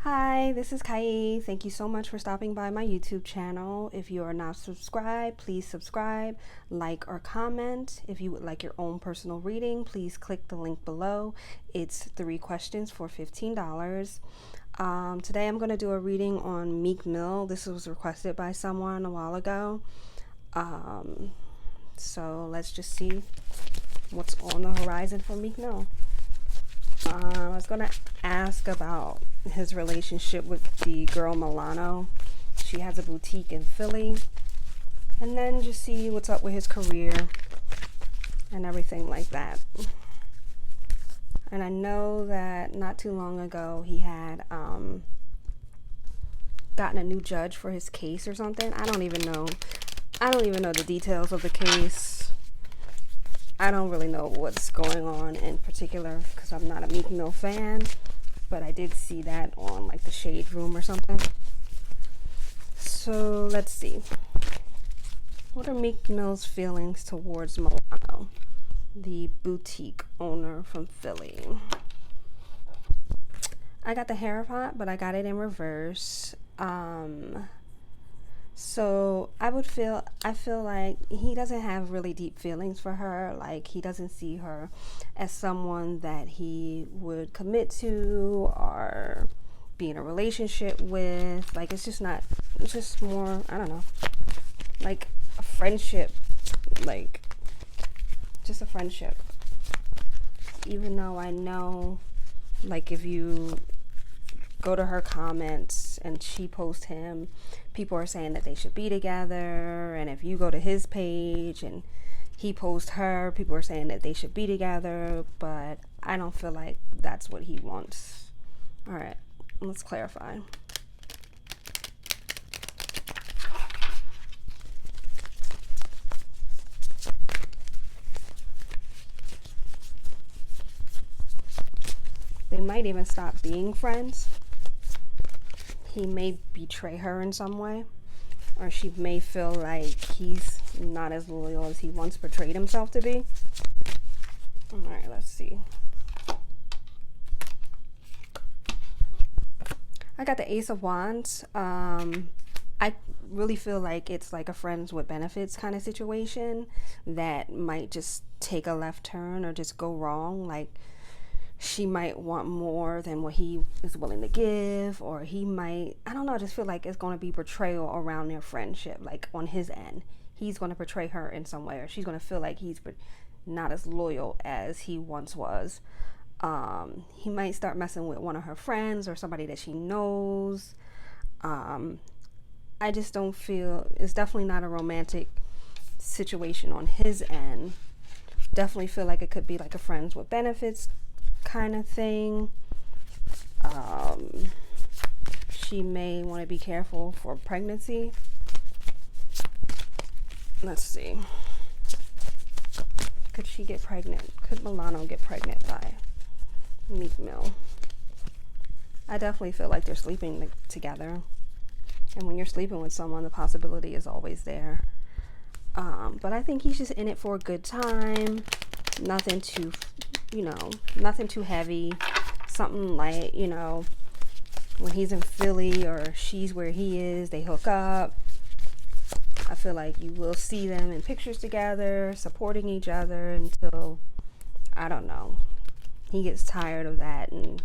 Hi, this is Kai. Thank you so much for stopping by my YouTube channel. If you are not subscribed, please subscribe, like, or comment. If you would like your own personal reading, please click the link below. It's 3 questions for $15. Today I'm going to do a reading on Meek Mill. This was requested by someone a while ago. So let's just see what's on the horizon for Meek Mill. I was going to ask about his relationship with the girl Milano. She has a boutique in Philly. And then just see what's up with his career and everything like that. And I know that not too long ago he had gotten a new judge for his case or something. I don't even know the details of the case. I don't really know what's going on in particular because I'm not a Meek Mill fan, but I did see that on like the Shade Room or something. So let's see. What are Meek Mill's feelings towards Milano, the boutique owner from Philly? I got the hair pot, but I got it in reverse. So I feel like he doesn't have really deep feelings for her. Like he doesn't see her as someone that he would commit to or be in a relationship with. Like it's just more, I don't know, like a friendship, like just a friendship. Even though I know, like if you go to her comments and she posts him, people are saying that they should be together. And if you go to his page and he posts her, people are saying that they should be together. But I don't feel like that's what he wants. All right, let's clarify. They might even stop being friends. He may betray her in some way, or she may feel like he's not as loyal as he once portrayed himself to be. All right, let's see. I got the Ace of Wands. I really feel like it's like a friends with benefits kind of situation that might just take a left turn or just go wrong. Like she might want more than what he is willing to give, or he might, I don't know, I just feel like it's going to be betrayal around their friendship, like on his end. He's going to betray her in some way, or she's going to feel like he's not as loyal as he once was. He might start messing with one of her friends or somebody that she knows. I just don't feel, it's definitely not a romantic situation on his end. Definitely feel like it could be like a friends with benefits kind of thing. She may want to be careful for pregnancy. Let's see. Could she get pregnant? Could Milano get pregnant by Meek Mill? I definitely feel like they're sleeping together. And when you're sleeping with someone, the possibility is always there. But I think he's just in it for a good time. Nothing too heavy. Something like, when he's in Philly or she's where he is, they hook up. I feel like you will see them in pictures together, supporting each other until, I don't know, he gets tired of that and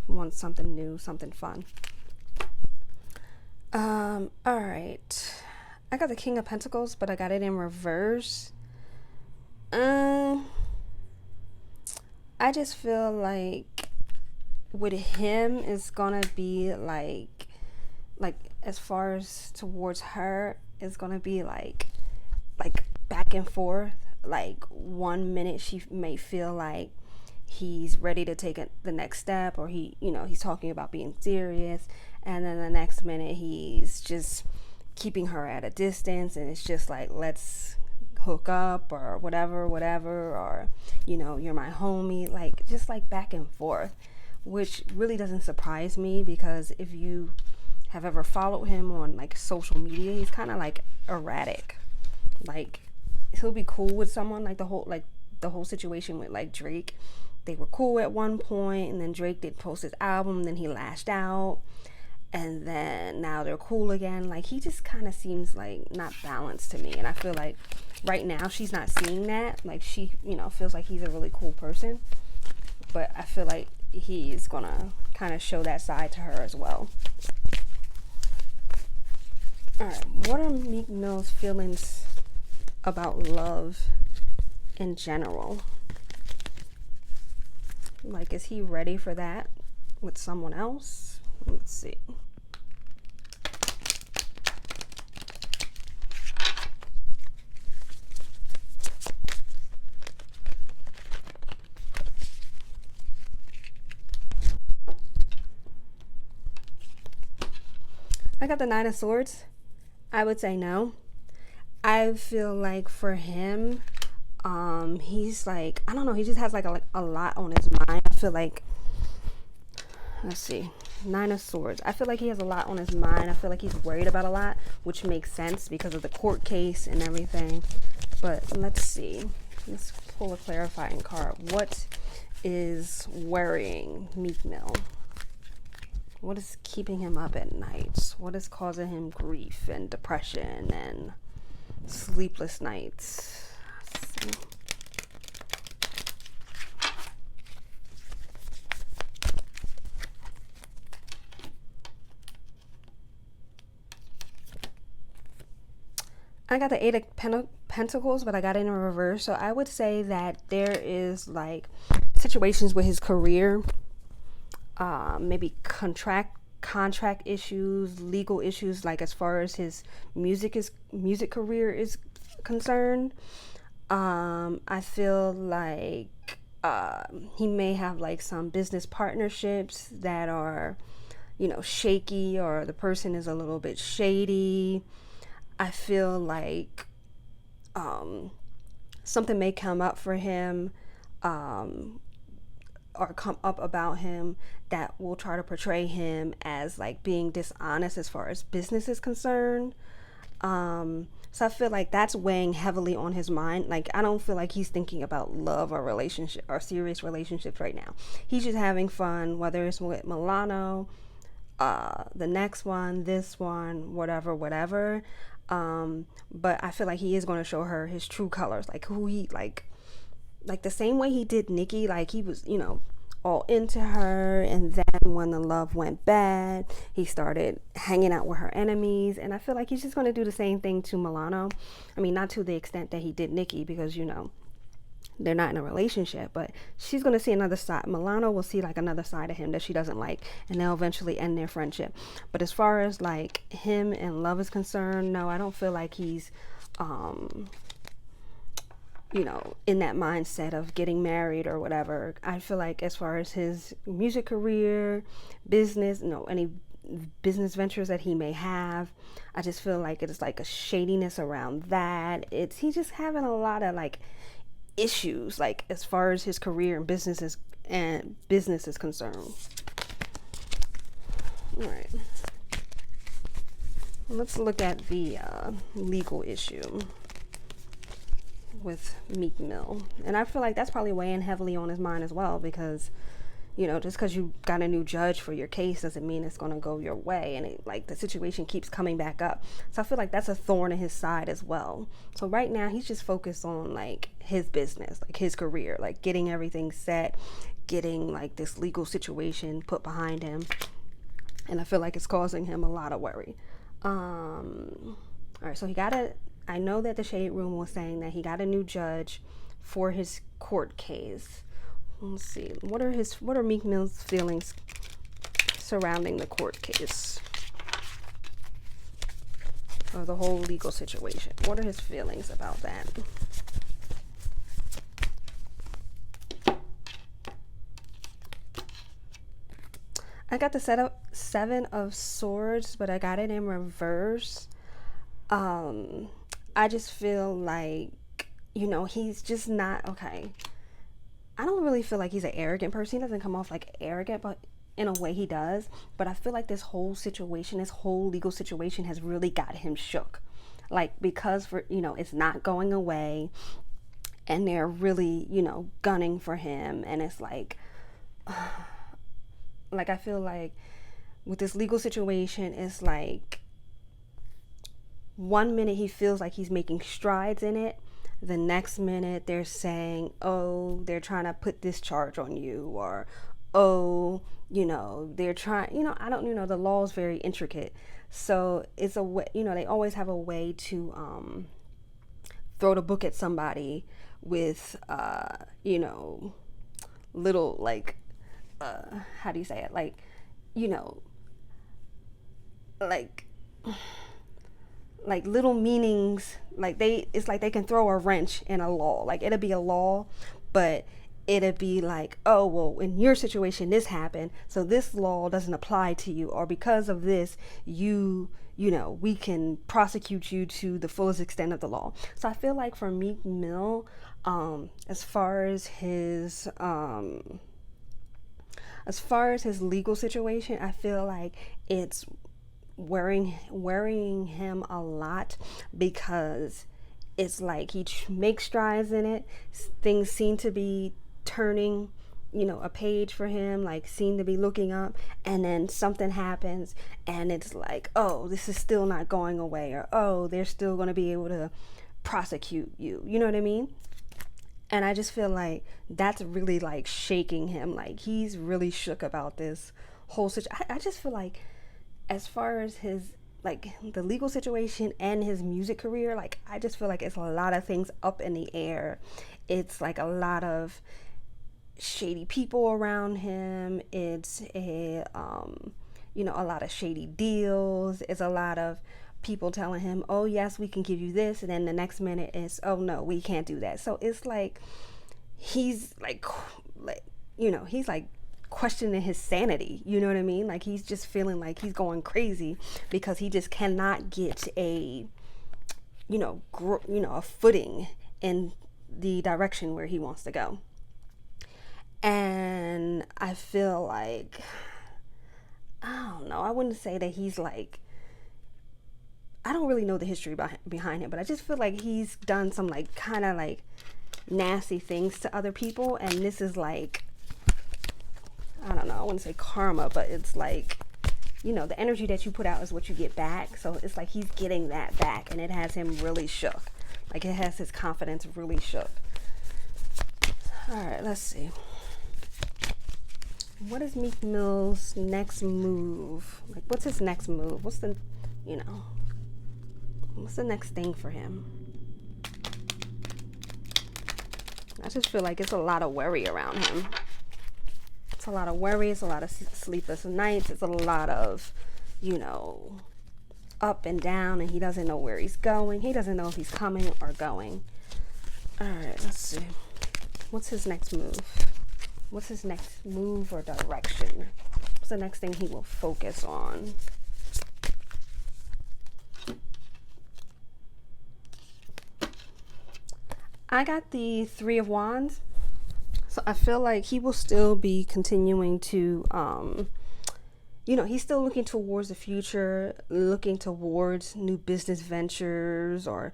wants something new, something fun. All right. I got the King of Pentacles, but I got it in reverse. I just feel like with him it's gonna be like as far as towards her, it's gonna be like back and forth. Like 1 minute she may feel like he's ready to take the next step, or he's talking about being serious, and then the next minute he's just keeping her at a distance, and it's just like, let's hook up or whatever, or you're my homie, like just like back and forth, which really doesn't surprise me because if you have ever followed him on like social media, he's kind of like erratic. Like he'll be cool with someone, like the whole situation with like Drake, they were cool at one point, and then Drake did post his album, and then he lashed out, and then now they're cool again. Like, he just kind of seems like not balanced to me, and I feel like right now she's not seeing that. Like, she, feels like he's a really cool person, but I feel like he's gonna kind of show that side to her as well. All right, what are Meek Mill's feelings about love in general? Like, is he ready for that with someone else? Let's see. I got the Nine of Swords. I would say no. I feel like for him, he's like, I don't know, he just has like a lot on his mind. I feel like, let's see, Nine of Swords. I feel like he has a lot on his mind. I feel like he's worried about a lot, which makes sense because of the court case and everything. But let's see. Let's pull a clarifying card. What is worrying Meek Mill? What is keeping him up at night? What is causing him grief and depression and sleepless nights? I got the Eight of Pentacles, but I got it in reverse. So I would say that there is like situations with his career, maybe contract issues, legal issues, like as far as his music career is concerned. I feel like he may have like some business partnerships that are, shaky, or the person is a little bit shady. I feel like something may come up for him, or come up about him that will try to portray him as like being dishonest as far as business is concerned. So I feel like that's weighing heavily on his mind. Like, I don't feel like he's thinking about love or relationship or serious relationships right now. He's just having fun, whether it's with Milano, the next one, this one, whatever. But I feel like he is going to show her his true colors, like who he like the same way he did Nicki. Like, he was, all into her, and then when the love went bad, he started hanging out with her enemies. And I feel like he's just going to do the same thing to Milano. I mean, not to the extent that he did Nicki, because they're not in a relationship, but she's going to see another side. Milano will see like another side of him that she doesn't like, and they'll eventually end their friendship. But as far as like him and love is concerned, no, I don't feel like he's in that mindset of getting married or whatever. I feel like as far as his music career, business, any business ventures that he may have, I just feel like it's like a shadiness around that. He's just having a lot of like issues, like as far as his career and business is concerned. All right, let's look at the legal issue with Meek Mill. And I feel like that's probably weighing heavily on his mind as well, because just because you got a new judge for your case doesn't mean it's going to go your way, and the situation keeps coming back up. So I feel like that's a thorn in his side as well. So right now he's just focused on like his business, like his career, like getting everything set, getting like this legal situation put behind him, and I feel like it's causing him a lot of worry. All right, so I know that the Shade Room was saying that he got a new judge for his court case. Let's see. What are Meek Mill's feelings surrounding the court case, or the whole legal situation? What are his feelings about that? I got the Seven of Swords, but I got it in reverse. I just feel like, he's just not okay. I don't really feel like he's an arrogant person. He doesn't come off like arrogant, but in a way he does. But I feel like this whole legal situation has really got him shook. Like, because it's not going away. and they're really, gunning for him. And it's like I feel like with this legal situation, it's like one minute he feels like he's making strides in it. The next minute they're saying, oh, they're trying to put this charge on you, or, oh, they're trying, I don't, the law is very intricate. So it's a way, they always have a way to throw the book at somebody with, little, like, how do you say it? Like, like, little meanings. Like it's like they can throw a wrench in a law. Like it'll be a law, but it'll be like, oh, well, in your situation this happened, so this law doesn't apply to you, or because of this we can prosecute you to the fullest extent of the law. So I feel like for Meek Mill, as far as his legal situation, I feel like it's worrying him a lot, because it's like he makes strides in it. Things seem to be turning, a page for him, like seem to be looking up, and then something happens and it's like, oh, this is still not going away, or oh, they're still going to be able to prosecute you. You know what I mean? And I just feel like that's really like shaking him. Like he's really shook about this whole situation. I just feel like as far as his, like, the legal situation and his music career, like, I just feel like it's a lot of things up in the air. It's like a lot of shady people around him. It's a lot of shady deals. It's a lot of people telling him, oh yes, we can give you this, and then the next minute it's, oh no, we can't do that. So it's like he's like he's like questioning his sanity. You know what I mean? Like he's just feeling like he's going crazy because he just cannot get a a footing in the direction where he wants to go. And I feel like, I don't know, I wouldn't say that he's like, I don't really know the history behind him, but I just feel like he's done some like kind of like nasty things to other people, and this is like, I don't know, I wouldn't say karma, but it's like, the energy that you put out is what you get back. So it's like he's getting that back, and it has him really shook. Like it has his confidence really shook. All right, let's see. What is Meek Mill's next move? Like, what's his next move? What's the next thing for him? I just feel like it's a lot of worry around him. It's a lot of worry. It's a lot of sleepless nights. It's a lot of, up and down, and he doesn't know where he's going. He doesn't know if he's coming or going. All right, let's see. What's his next move? What's his next move or direction? What's the next thing he will focus on? I got the Three of Wands. So I feel like he will still be continuing to, he's still looking towards the future, looking towards new business ventures, or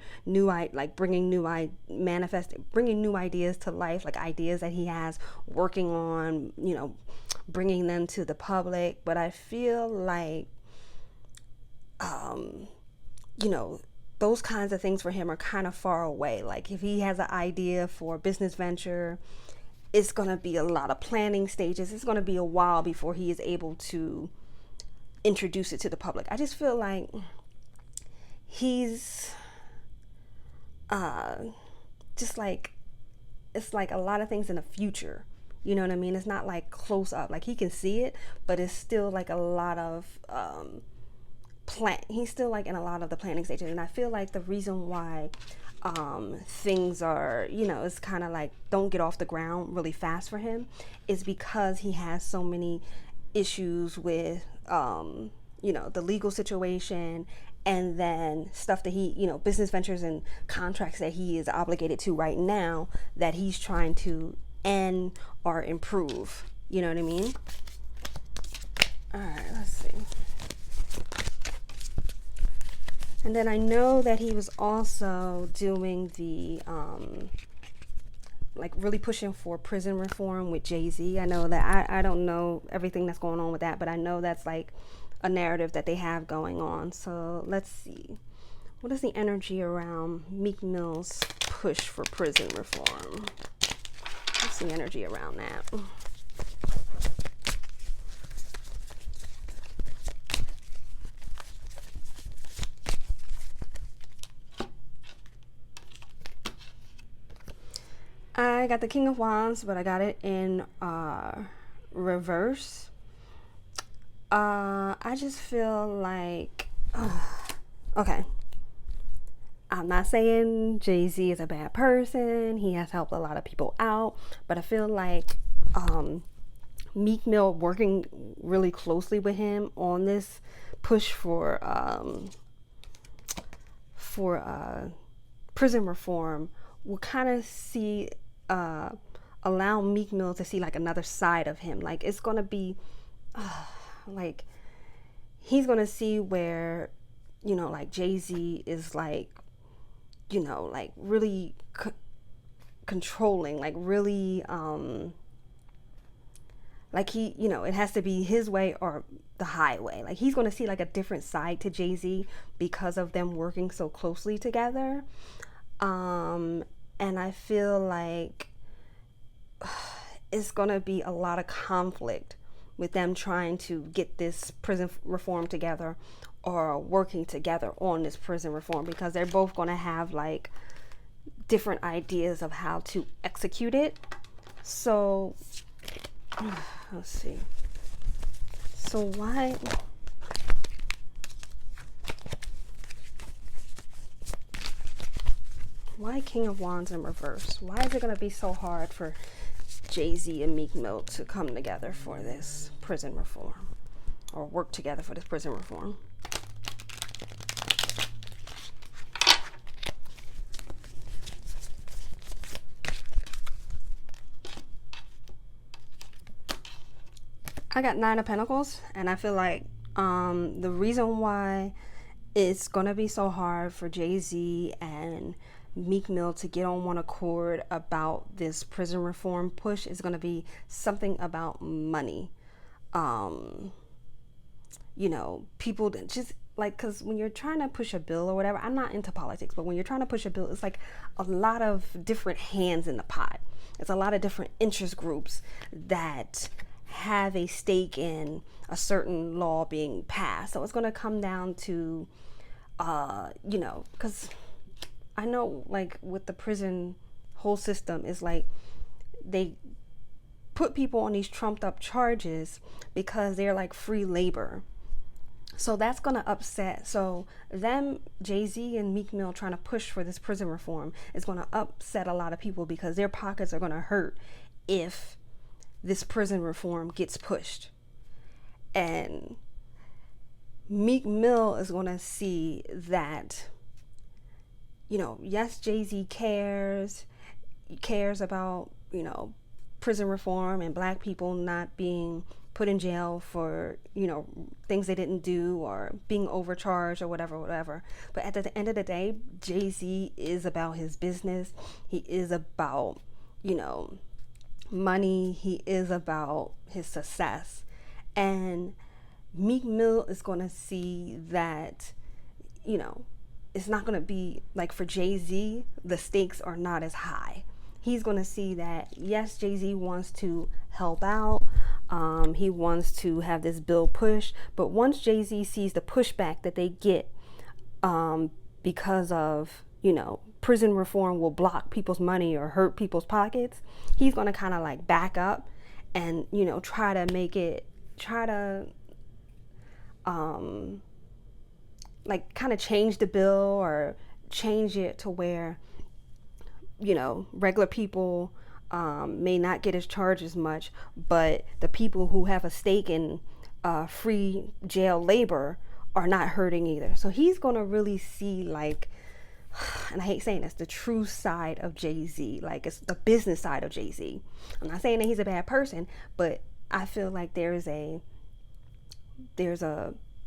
bringing new ideas to life, like ideas that he has working on, bringing them to the public. But I feel like, those kinds of things for him are kind of far away. Like if he has an idea for a business venture, it's going to be a lot of planning stages. It's going to be a while before he is able to introduce it to the public. I just feel like he's just like, it's like a lot of things in the future. You know what I mean? It's not like close up. Like he can see it, but it's still like a lot of he's still like in a lot of the planning stages. And I feel like the reason why things are, it's kind of like don't get off the ground really fast for him is because he has so many issues with the legal situation, and then stuff that he, business ventures and contracts that he is obligated to right now that he's trying to end or improve. You know what I mean? All right, let's see. And then I know that he was also doing the like really pushing for prison reform with Jay-Z. I know that I don't know everything that's going on with that, but I know that's like a narrative that they have going on. So let's see. What is the energy around Meek Mill's push for prison reform? What's the energy around that? I got the King of Wands, but I got it in reverse. I just feel like, okay, I'm not saying Jay-Z is a bad person. He has helped a lot of people out, but I feel like Meek Mill working really closely with him on this push for prison reform will kind of allow Meek Mill to see like another side of him. Like it's gonna be like he's gonna see where, you know, like Jay-Z is like, you know, like really controlling, like really like he, you know, it has to be his way or the highway. Like he's gonna see like a different side to Jay-Z because of them working so closely together. And I feel like it's gonna be a lot of conflict with them trying to get this prison reform together or working together on this prison reform, because they're both gonna have like different ideas of how to execute it. So let's see. So why King of Wands in reverse? Why is it going to be so hard for Jay-Z and Meek Mill to come together for this prison reform, or work together for this prison reform? I got Nine of Pentacles, and I feel like the reason why it's going to be so hard for Jay-Z and Meek Mill to get on one accord about this prison reform push is going to be something about money. You know, people just like, because when you're trying to push a bill or whatever, I'm not into politics, but when you're trying to push a bill, it's like a lot of different hands in the pot. It's a lot of different interest groups that have a stake in a certain law being passed. So it's going to come down to, you know, because I know like with the prison whole system is like they put people on these trumped up charges because they're like free labor. So that's going to upset. So them, Jay-Z and Meek Mill trying to push for this prison reform is going to upset a lot of people because their pockets are going to hurt if this prison reform gets pushed. And Meek Mill is going to see that, you know, yes, Jay-Z cares about, you know, prison reform and black people not being put in jail for, you know, things they didn't do or being overcharged or whatever. But at the end of the day, Jay-Z is about his business. He is about, you know, money. He is about his success. And Meek Mill is going to see that, you know, it's not going to be like for Jay-Z, the stakes are not as high. He's going to see that, yes, Jay-Z wants to help out. He wants to have this bill pushed. But once Jay-Z sees the pushback that they get because of, you know, prison reform will block people's money or hurt people's pockets, he's going to kind of like back up and, you know, try to like kind of change the bill or change it to where, you know, regular people may not get as charged as much, but the people who have a stake in free jail labor are not hurting either. So he's going to really see like, and I hate saying this, the true side of Jay-Z, like it's the business side of Jay-Z. I'm not saying that he's a bad person, but I feel like there's a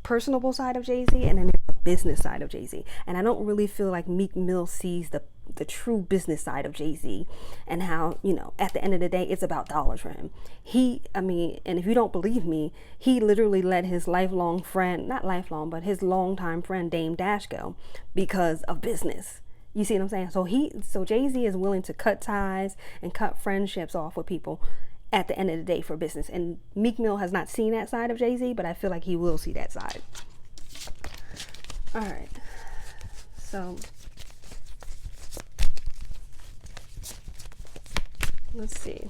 personable side of Jay-Z and then there's a business side of Jay-Z. And I don't really feel like Meek Mill sees the the true business side of Jay-Z, and how, you know, at the end of the day, it's about dollars for him. And if you don't believe me, he literally let his lifelong friend, not lifelong, but his longtime friend Dame Dash go because of business. You see what I'm saying? So Jay-Z is willing to cut ties and cut friendships off with people at the end of the day for business. And Meek Mill has not seen that side of Jay-Z, but I feel like he will see that side. All right. So let's see.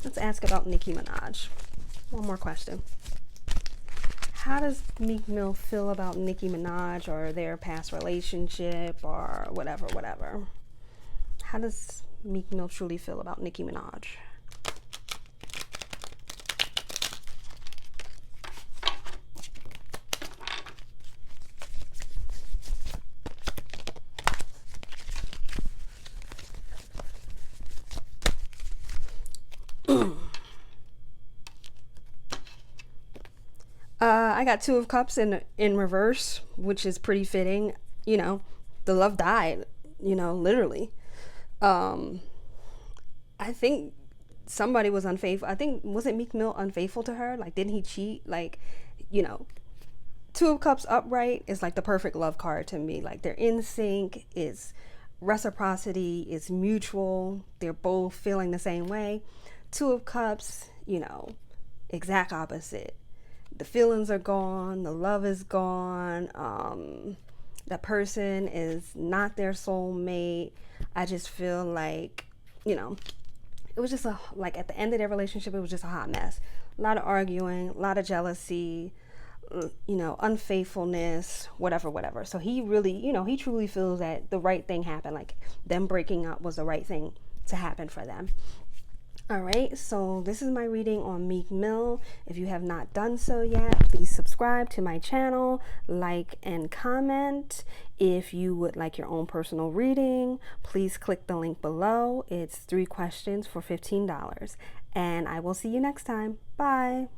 Let's ask about Nicki Minaj. One more question. How does Meek Mill feel about Nicki Minaj or their past relationship or whatever? How does Meek Mill truly feel about Nicki Minaj? I got Two of Cups in reverse, which is pretty fitting. You know, the love died, you know, literally. I think somebody was unfaithful. I think, wasn't Meek Mill unfaithful to her? Like, didn't he cheat? Like, you know, Two of Cups upright is like the perfect love card to me. Like, they're in sync, it's reciprocity, it's mutual, they're both feeling the same way. Two of Cups, you know, exact opposite. The feelings are gone, the love is gone, the person is not their soulmate. I just feel like, you know, it was just like at the end of their relationship, it was just a hot mess. A lot of arguing, a lot of jealousy, you know, unfaithfulness, whatever. So he really, you know, he truly feels that the right thing happened. Like, them breaking up was the right thing to happen for them. All right, so this is my reading on Meek Mill. If you have not done so yet, please subscribe to my channel, like and comment. If you would like your own personal reading, please click the link below. It's 3 questions for $15. And I will see you next time. Bye.